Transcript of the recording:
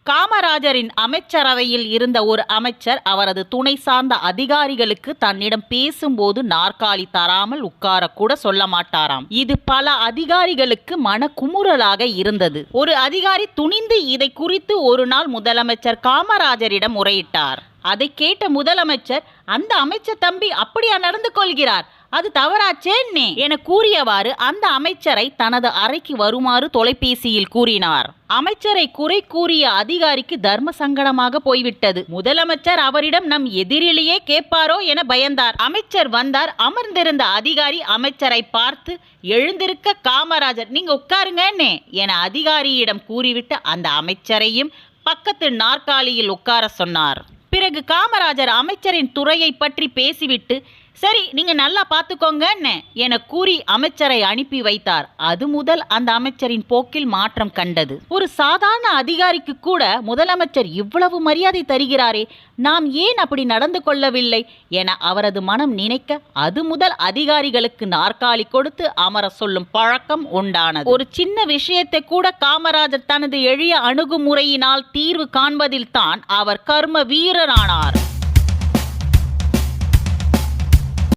காமராஜரின் அமைச்சரவையில் இருந்த ஒரு அமைச்சர் அவரது துணை சார்ந்த அதிகாரிகளுக்கு தன்னிடம் பேசும்போது நாற்காலி தராமல் உட்காரக்கூட சொல்ல மாட்டாராம். இது பல அதிகாரிகளுக்கு மனக்குமுறலாக இருந்தது. ஒரு அதிகாரி துணிந்து இதை குறித்து ஒரு நாள் முதலமைச்சர் காமராஜரிடம் முறையிட்டார். அதை கேட்ட முதலமைச்சர், அந்த அமைச்சர் தம்பி அப்படியா நடந்து கொள்கிறார், அது தவறாச்சேன்னே என கூறியவாறு அந்த அமைச்சரை தனது அறைக்கு வருமாறு தொலைபேசியில் கூறினார். அமைச்சரை குறை கூறிய அதிகாரிக்கு தர்ம சங்கடமாக போய்விட்டது. முதலமைச்சர் அவரிடம் நம் எதிரிலேயே கேட்பாரோ என பயந்தார். அமைச்சர் வந்தார். அமர்ந்திருந்த அதிகாரி அமைச்சரை பார்த்து, எழுந்திருக்க காமராஜர், நீங்க உட்காருங்கன்னே என அதிகாரியிடம் கூறிவிட்டு அந்த அமைச்சரையும் பக்கத்து நாற்காலியில் உட்கார சொன்னார். பிறகு காமராஜர் அமைச்சரின் துறையை பற்றி பேசிவிட்டு, சரி நீங்க நல்லா பார்த்துக்கோங்கன்னு என கூறி அமைச்சரை அனுப்பி வைத்தார். அது முதல் அந்த அமைச்சரின் போக்கில் மாற்றம் கண்டது. ஒரு சாதாரண அதிகாரிக்கு கூட முதலமைச்சர் இவ்வளவு மரியாதை தருகிறாரே, நாம் ஏன் அப்படி நடந்து கொள்ளவில்லை என அவரது மனம் நினைக்க, அது முதல் அதிகாரிகளுக்கு நாற்காலி கொடுத்து அமர சொல்லும் பழக்கம் உண்டானது. ஒரு சின்ன விஷயத்தை கூட காமராஜர் தனது எளிய அணுகுமுறையினால் தீர்வு காண்பதில் தான் அவர் கர்ம வீரரானார்.